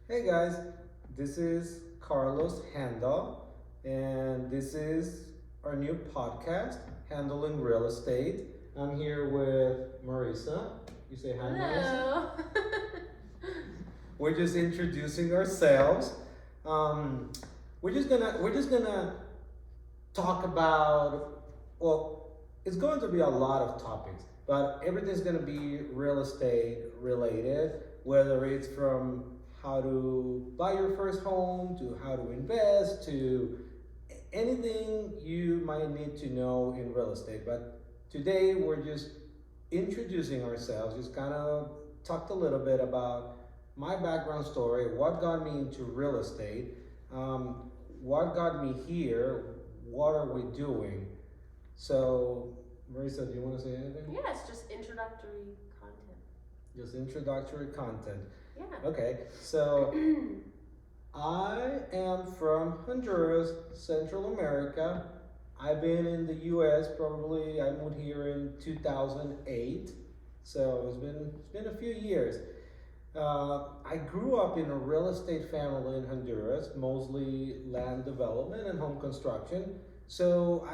Hey guys, this is Carlos Handal, and this is our new podcast, Handling Real Estate. I'm here with Marisa. You say hi, Marisa? Hello. We're just introducing ourselves. Um, we're just gonna talk about, well, it's going to be a lot of topics, but everything's going to be real estate related, whether it's from how to buy your first home to how to invest to anything you might need to know in real estate. But today we're just introducing ourselves, just kind of talked a little bit about my background story, what got me into real estate, what got me here, what are we doing. So, Marisa, do you want to say anything? Yeah, it's just introductory content. Just introductory content. Yeah. Okay, so I am from Honduras, Central America. I've been in the US probably, I moved here in 2008. So it's been a few years. I grew up in a real estate family in Honduras, mostly land development and home construction. So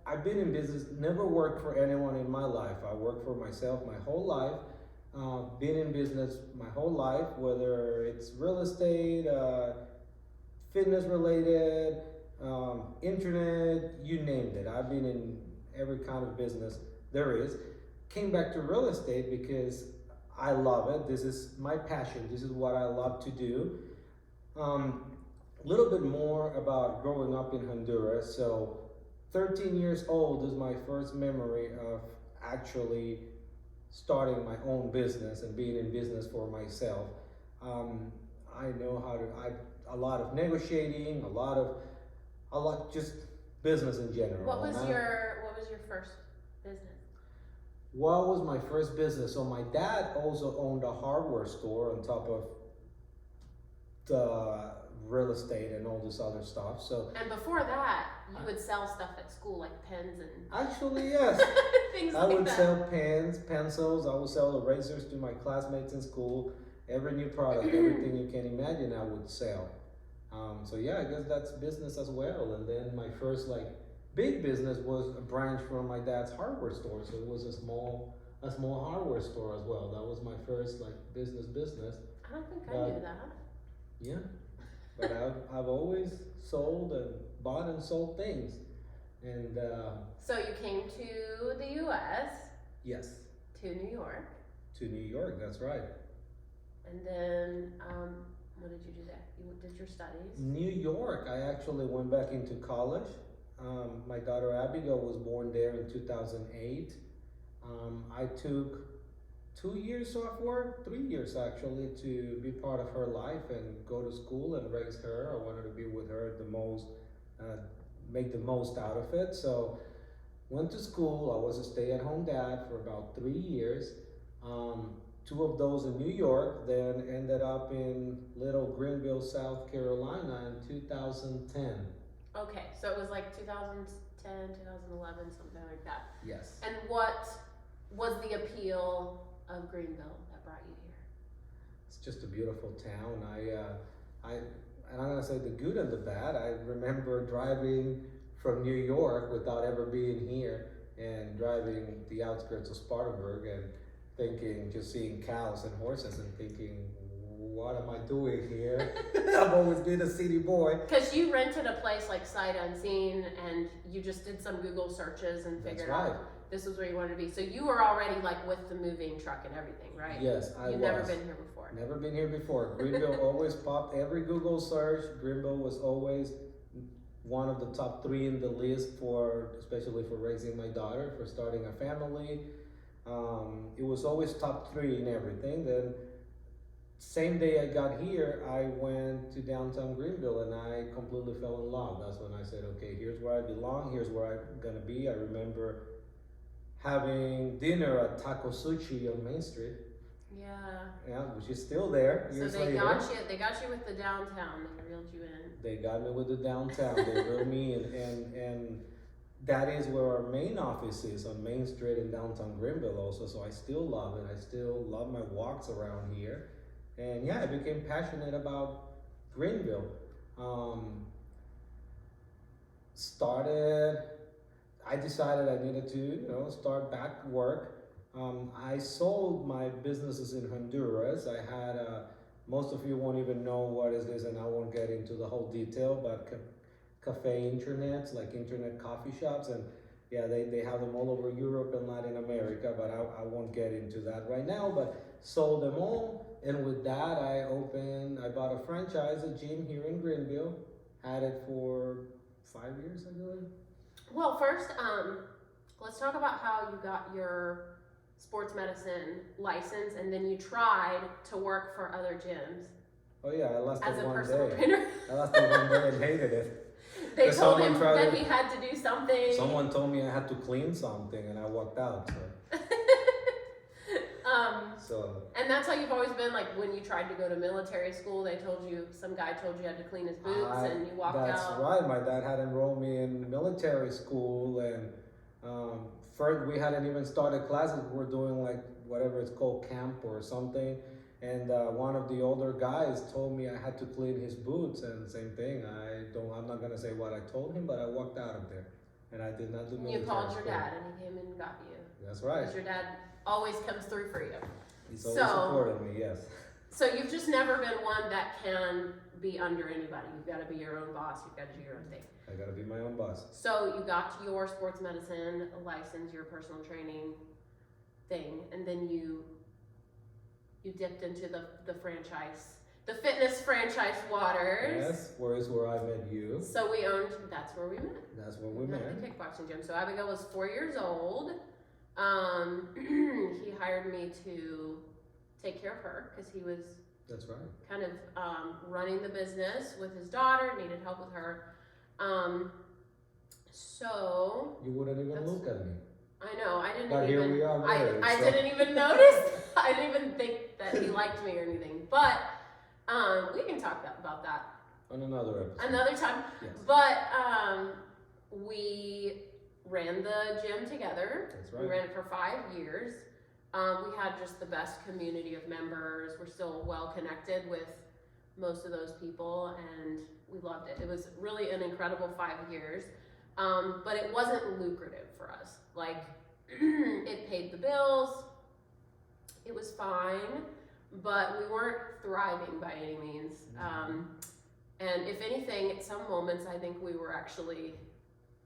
I've been in business, never worked for anyone in my life. I worked for myself my whole life. Been in business my whole life, whether it's real estate, fitness related, internet, you named it. I've been in every kind of business there is. Came back to real estate because I love it. This is my passion. This is what I love to do. A little bit more about growing up in Honduras. So, 13 years old is my first memory of actually starting my own business and being in business for myself. Um, I know how to, a lot of negotiating, a lot just business in general. What was your first business? What was my first business? So my dad also owned a hardware store on top of the real estate and all this other stuff. So And before that, you would sell stuff at school like pens and actually, yes, things I like would that. sell pens, pencils. I would sell erasers to my classmates in school. Every new product, everything you can imagine, I would sell. So yeah, I guess that's business as well. And then my first like big business was a branch from my dad's hardware store. So it was a small hardware store as well. That was my first like business. I don't think I But knew that. yeah, but I've always sold and bought and sold things. And So you came to the US, yes, to New York, to New York. That's right. and then what did you do there? You did your studies. New York. I actually went back into college. My daughter Abigail was born there in 2008. I took 2 years off work, 3 years actually, to be part of her life and go to school and raise her. I wanted to be with her the most, uh, make the most out of it. So went to school. I was a stay-at-home dad for about 3 years. Two of those in New York, then ended up in little Greenville, South Carolina in 2010. Okay, so it was like 2010, 2011, something like that. Yes. And what was the appeal of Greenville that brought you here? It's just a beautiful town. And I'm gonna say the good and the bad. I remember driving from New York without ever being here, and driving the outskirts of Spartanburg, and thinking, just seeing cows and horses, and thinking, what am I doing here? I've always been a city boy. Because you rented a place like sight unseen, and you just did some Google searches and That's figured right. out this was where you wanted to be. So you were already like with the moving truck and everything, right? Yes, I You've was. never been here before. Never been here before. Greenville always popped every Google search. Greenville was always one of the top three in the list for, especially for raising my daughter, for starting a family. It was always top three in everything. Then same day I got here, I went to downtown Greenville and I completely fell in love. That's when I said, okay, here's where I belong. Here's where I'm gonna be. I remember having dinner at Taco Sushi on Main Street. Yeah. Yeah, which is still there So years they later. got you. They got you with the downtown. They reeled you in. They got me with the downtown. They reeled me in, and that is where our main office is, on Main Street in downtown Greenville also. So I still love it. I still love my walks around here. And yeah, I became passionate about Greenville. Um, started I decided I needed to, start back work. I sold my businesses in Honduras. I had, most of you won't even know what is this, and I won't get into the whole detail, but cafe internets, like internet coffee shops, and yeah, they have them all over Europe and Latin America, but I won't get into that right now, but sold them all, and with that, I bought a franchise, a gym here in Greenville, had it for 5 years, I believe. Well, first, let's talk about how you got your sports medicine license and then you tried to work for other gyms Oh yeah, I lasted as a one personal day. trainer. I lasted one day and hated it. They 'Cause told someone him tried that to- he had to do something. Someone told me I had to clean something, and I walked out. So And that's how you've always been. Like when you tried to go to military school, some guy told you had to clean his boots, and you walked that's out. right. My dad had enrolled me in military school, and first we hadn't even started classes. We were doing like whatever it's called, camp or something. And one of the older guys told me I had to clean his boots, and same thing. I'm not gonna say what I told him, but I walked out of there, and I did not do military You called your school. dad, and he came and got you. That's right. Because your dad always comes through for you. He's always So- supported me. Yes. So you've just never been one that can be under anybody. You've got to be your own boss. You've got to do your own thing. I gotta be my own boss. So you got your sports medicine license, your personal training thing, and then you dipped into the franchise, the fitness franchise waters. Yes, where I met you. So that's where we met. That's where we At met. the kickboxing gym. So Abigail was 4 years old. He hired me to take care of her because he was That's right. kind of running the business with his daughter, needed help with her. So You wouldn't even That's- look at me. I know I didn't But even. here we are married, I so- didn't even notice. I didn't even think that he liked me or anything. But we can talk about that On another episode. another time. Yes. But we ran the gym together. That's We right. ran it for 5 years. We had just the best community of members. We're still well connected with most of those people, and we loved it. It was really an incredible 5 years, but it wasn't lucrative for us. Like, it paid the bills. It was fine, but we weren't thriving by any means. And if anything, at some moments, I think we were actually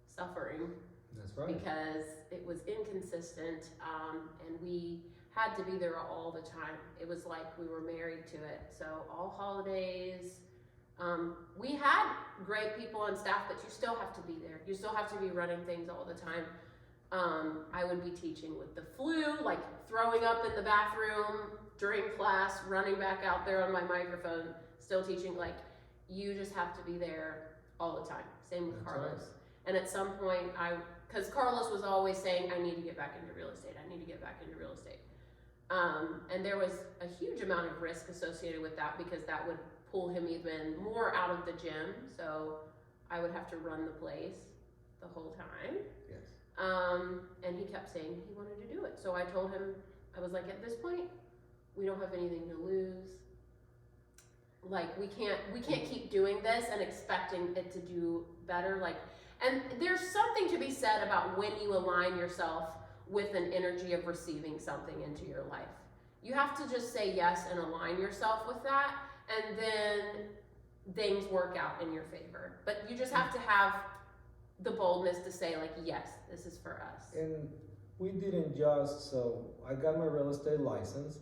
suffering That's right. because it was inconsistent, and we had to be there all the time. It was like we were married to it. So all holidays, we had great people on staff, but you still have to be there. You still have to be running things all the time. I would be teaching with the flu, like throwing up in the bathroom during class, running back out there on my microphone, still teaching. Like, you just have to be there all the time. Same with That's Carlos. right. And at some point, because Carlos was always saying, I need to get back into real estate. I need to get back into real estate. And there was a huge amount of risk associated with that because that would pull him even more out of the gym. So I would have to run the place the whole time. Yes. And he kept saying he wanted to do it. So I told him, I was like, at this point, we don't have anything to lose. Like, we can't keep doing this and expecting it to do better. Like, and there's something to be said about when you align yourself with an energy of receiving something into your life. You have to just say yes and align yourself with that, and then things work out in your favor. But you just have to have the boldness to say, like, yes, this is for us. And we didn't just, so I got my real estate license.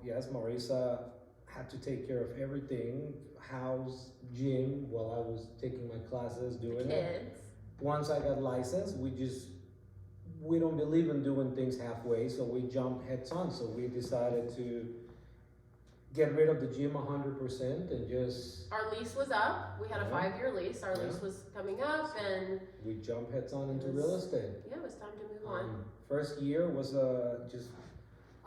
Yes, Marisa had to take care of everything, house, gym, while I was taking my classes, doing it. Kids. Once I got licensed, we don't believe in doing things halfway, so we jumped heads on. So we decided to get rid of the gym 100% and just, Our lease was up. We had a Yeah. 5-year lease. Our Yeah. lease was coming up, and we jumped heads on into real estate. yeah, it was time to move on. First year was just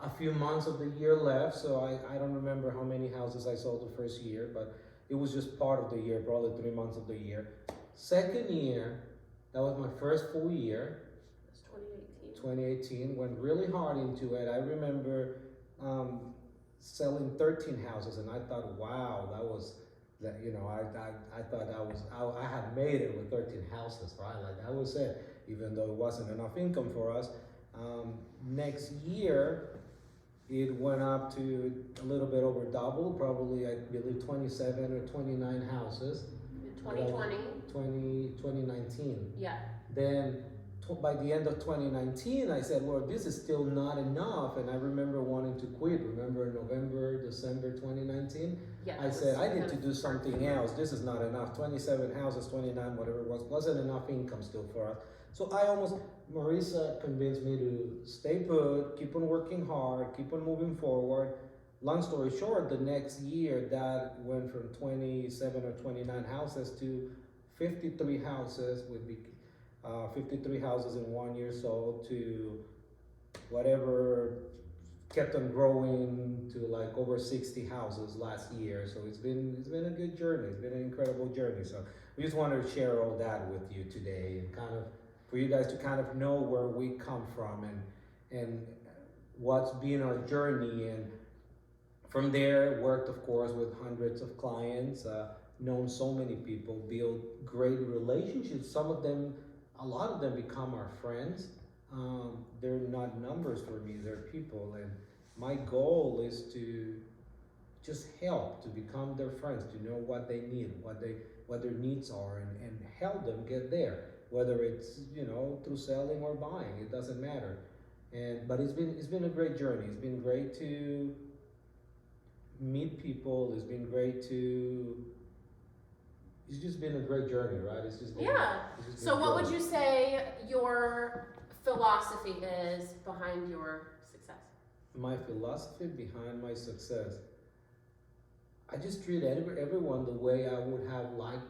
a few months of the year left, so I don't remember how many houses I sold the first year, but it was just part of the year, probably 3 months of the year. Second year, that was my first full year, It was 2018. 2018, went really hard into it. I remember selling 13 houses, and I thought, wow, that was that. I thought I had made it with 13 houses, right? Like that was it, even though it wasn't enough income for us. Next year, it went up to a little bit over double, probably I believe 27 or 29 houses. 2020. 2019. Yeah. Then by the end of 2019, I said, Lord, this is still not enough. And I remember wanting to quit. Remember in November, December 2019? Yeah. I said, I need to do something else. This is not enough. 27 houses, 29, whatever it was, wasn't enough income still for us. So Marisa convinced me to stay put, keep on working hard, keep on moving forward. Long story short, the next year that went from 27 or 29 houses to 53 houses, 53 houses in 1 year sold, to whatever, kept on growing to like over 60 houses last year. So it's been a good journey. It's been an incredible journey. So we just wanted to share all that with you today, and kind of for you guys to kind of know where we come from and what's been our journey. And from there, worked of course with hundreds of clients, known so many people, built great relationships. A lot of them become our friends. They're not numbers for me, they're people. And my goal is to just help, to become their friends, to know what they need, what their needs are, and help them get there. Whether it's through selling or buying, it doesn't matter. But it's been a great journey. It's been great to meet people. It's been great to. It's just been a great journey, right? It's just been, yeah. It's just So been what good. would you say your philosophy is behind your success? My philosophy behind my success. I just treat everyone the way I would have liked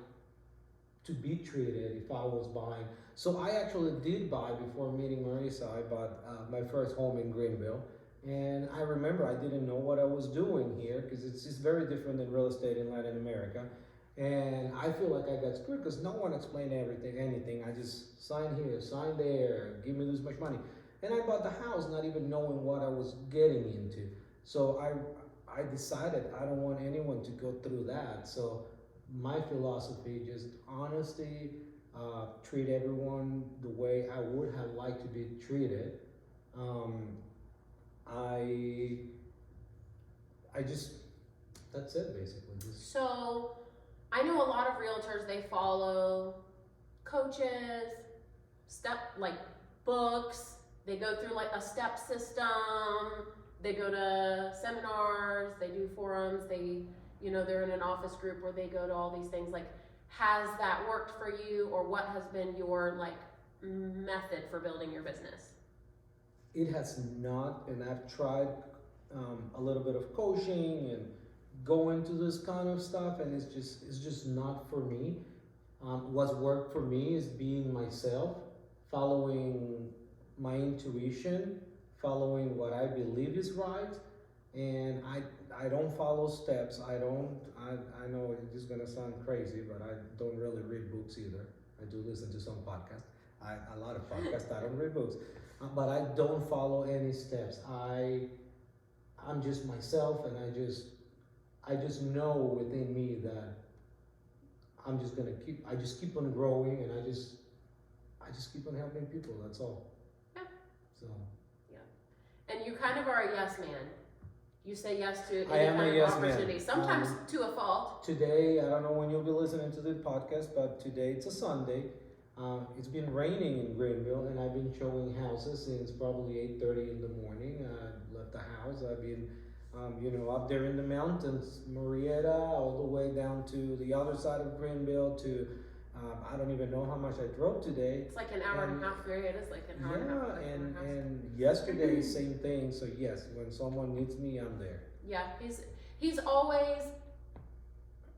to be treated if I was buying. So I actually did buy before meeting Marisa. I bought my first home in Greenville. And I remember I didn't know what I was doing here, because it's just very different than real estate in Latin America. And I feel like I got screwed because no one explained anything. I just sign here, sign there, give me this much money. And I bought the house not even knowing what I was getting into. So I decided I don't want anyone to go through that. So my philosophy, just honesty, treat everyone the way I would have liked to be treated. I just, that's it basically. So I know a lot of realtors, they follow coaches, books, they go through like a step system, they go to seminars, they do forums, they're in an office group where they go to all these things. Like, has that worked for you, or what has been your method for building your business? It has not, and I've tried a little bit of coaching and go into this kind of stuff, and it's just not for me. What's worked for me is being myself, following my intuition, following what I believe is right, and I don't follow steps. I know it's just gonna sound crazy, but I don't really read books either. I do listen to some podcasts. A lot of podcasts. I don't read books, but I don't follow any steps. I'm just myself, and I just know within me that I just keep on growing, and I just keep on helping people. That's all. Yeah. So. Yeah. And you kind of are a yes man. You say yes to I any am kind a of yes man. opportunity. Sometimes to a fault. Today, I don't know when you'll be listening to the podcast, but today it's a Sunday. It's been raining in Greenville, and I've been showing houses since probably 8:30 in the morning. I left the house. I've been up there in the mountains, Marietta, all the way down to the other side of Greenville to, I don't even know how much I drove today. It's like an hour and a half period. It's like an hour and a half. Yeah, and yesterday, same thing. So yes, when someone needs me, I'm there. Yeah, he's always,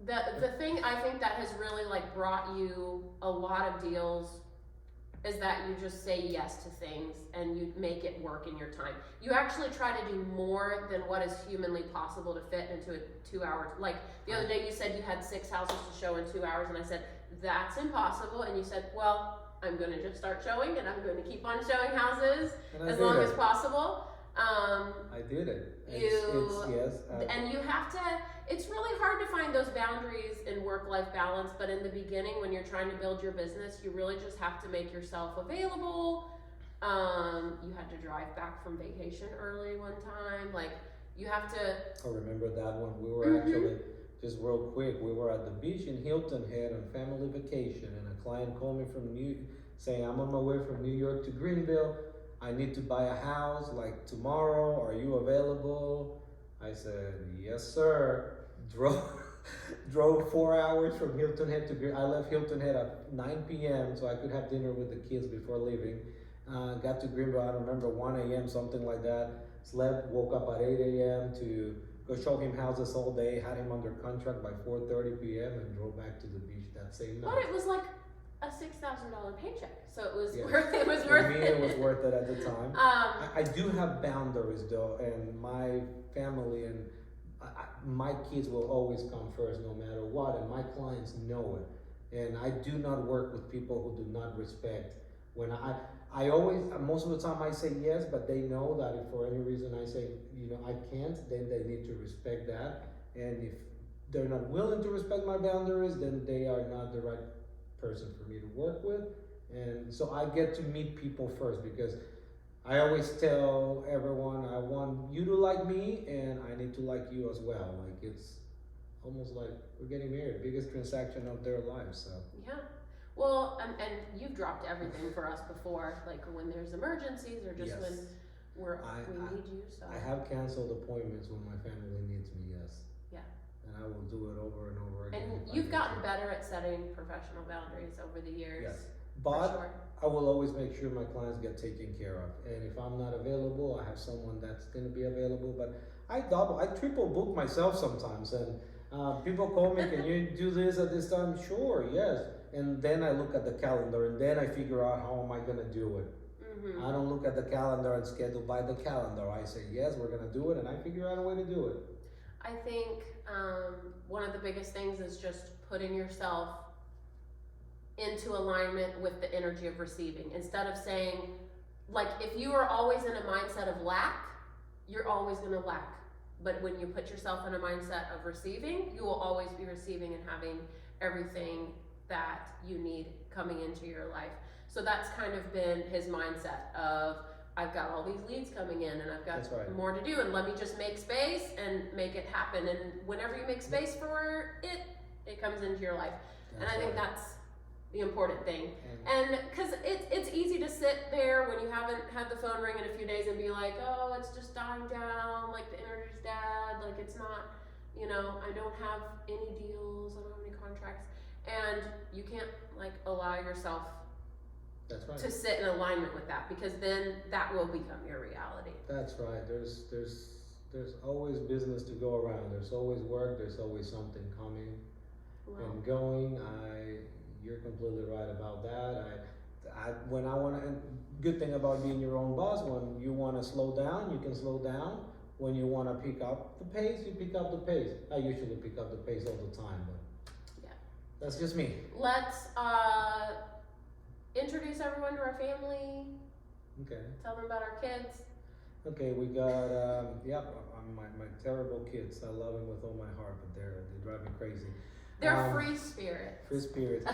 the thing I think that has really brought you a lot of deals is that you just say yes to things and you make it work in your time. You actually try to do more than what is humanly possible to fit into a 2 hour. Like the other day you said you had 6 houses to show in 2 hours, and I said, that's impossible. And you said, well, I'm going to just start showing, and I'm going to keep on showing houses as long as possible. I did it. You Yes. and you have to. It's really hard to find those boundaries in work-life balance. But in the beginning, when you're trying to build your business, you really just have to make yourself available. You had to drive back from vacation early one time. Like you have to. I remember that one. We were Mm-hmm. actually, just real quick, we were at the beach in Hilton Head on family vacation, and a client called me from saying, I'm on my way from New York to Greenville. I need to buy a house like tomorrow. Are you available? I said, yes, sir. Drove, drove 4 hours from Hilton Head to I left Hilton Head at 9 p.m. so I could have dinner with the kids before leaving. Got to Greenville, I don't remember, 1 a.m., something like that. Slept, woke up at 8 a.m. to go show him houses all day, had him under contract by 4:30 p.m. and drove back to the beach that same night. But it was like a $6,000 paycheck, so it was Yes. worth it. Was For worth me, it was worth it at the time. Um, I do have boundaries though, and my family and my kids will always come first no matter what, and my clients know it. And I do not work with people who do not respect. When I always, most of the time I say yes, but they know that if for any reason I say, I can't, then they need to respect that. And if they're not willing to respect my boundaries, then they are not the right person for me to work with. And so I get to meet people first because I always tell everyone I want you to like me and I need to like you as well. Like it's almost like we're getting married, biggest transaction of their lives. So yeah. Well, and you've dropped everything for us before, like when there's emergencies or just yes. when we need you. So I have canceled appointments when my family needs me. Yes. Yeah. And I will do it over and over again. And you've gotten better at setting professional boundaries over the years. Yes. But sure. I will always make sure my clients get taken care of. And if I'm not available, I have someone that's going to be available. But I triple book myself sometimes. And people call me, can you do this at this time? Sure, yes. And then I look at the calendar and then I figure out how am I going to do it. Mm-hmm. I don't look at the calendar and schedule by the calendar. I say, yes, we're going to do it. And I figure out a way to do it. I think one of the biggest things is just putting yourself into alignment with the energy of receiving. Instead of saying, like, if you are always in a mindset of lack, you're always going to lack. But when you put yourself in a mindset of receiving, you will always be receiving and having everything that you need coming into your life. So that's kind of been his mindset of, I've got all these leads coming in and I've got right. more to do, and let me just make space and make it happen. And whenever you make space for it, it comes into your life. That's and I think right. that's the important thing. And because it's easy to sit there when you haven't had the phone ring in a few days and be like, oh, it's just dying down, like the energy's dead, like it's not, I don't have any deals, I don't have any contracts. And you can't like allow yourself That's right. to sit in alignment with that, because then that will become your reality. That's right. There's always business to go around. There's always work. There's always something coming and going. You're completely right about that. When I want to, good thing about being your own boss, when you want to slow down, you can slow down. When you want to pick up the pace, you pick up the pace. I usually pick up the pace all the time, but yeah, that's just me. Let's introduce everyone to our family. Okay. Tell them about our kids. Okay, we got my terrible kids. I love them with all my heart, but they drive me crazy. They're free spirits. Free spirits.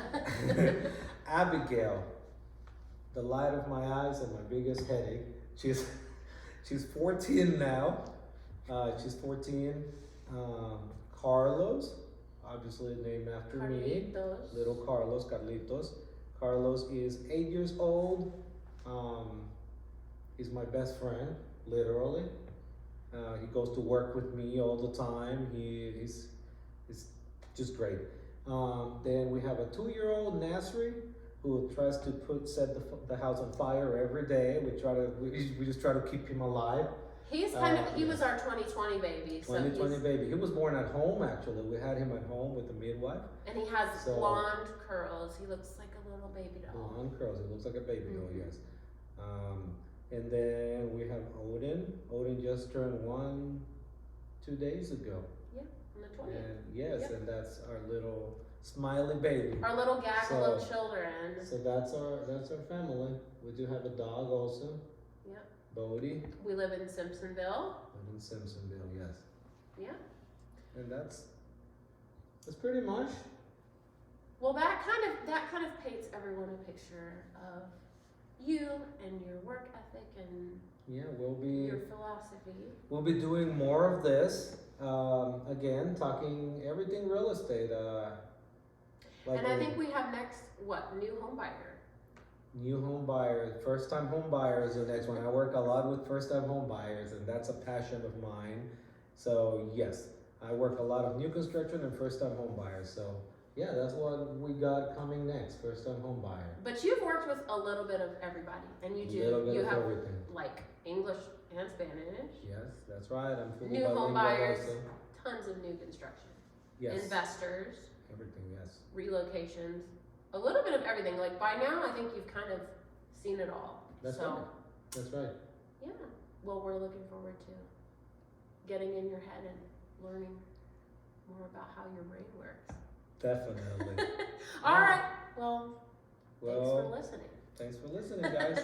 Abigail, the light of my eyes and my biggest headache. She's 14 now. She's 14. Carlos, obviously named after me. Little Carlos, Carlitos. Carlos is 8 years old. He's my best friend, literally. He goes to work with me all the time. He's just great. Then we have a 2-year-old Nasri who tries to set the house on fire every day. We just try to keep him alive. He's he was our 2020 baby. 2020 baby. He was born at home actually. We had him at home with the midwife. And he has blonde curls. He looks like a little baby doll. Blonde curls. He looks like a baby doll. Yes. And then we have Odin. Odin just turned 2 days ago. Yeah, on the 20th. And yes, and that's our little smiley baby. Our little gaggle of children. So that's our family. We do have a dog also. Yeah. Bodie. We live in Simpsonville. Live in Simpsonville, yes. Yeah. And that's pretty much. Well, that kind of paints everyone a picture of you and your work ethic and Yeah, your philosophy. we'll be doing more of this. Again, talking everything real estate. And I think we have next, new home buyer. New home buyers, first time home buyers, the next one. I work a lot with first time home buyers, and that's a passion of mine. So yes, I work a lot of new construction and first time home buyers. So yeah, that's what we got coming next, first time home buyer. But you've worked with a little bit of everybody, and you have everything. like English and Spanish. Yes, that's right. I'm fully New home bilingual buyers, also. tons of new construction, Yes. investors, Everything, yes. relocations, a little bit of everything. Like by now, I think you've kind of seen it all. That's so, right. That's right. Yeah. Well, we're looking forward to getting in your head and learning more about how your brain works. Definitely. All right. Well, thanks for listening. Thanks for listening, guys.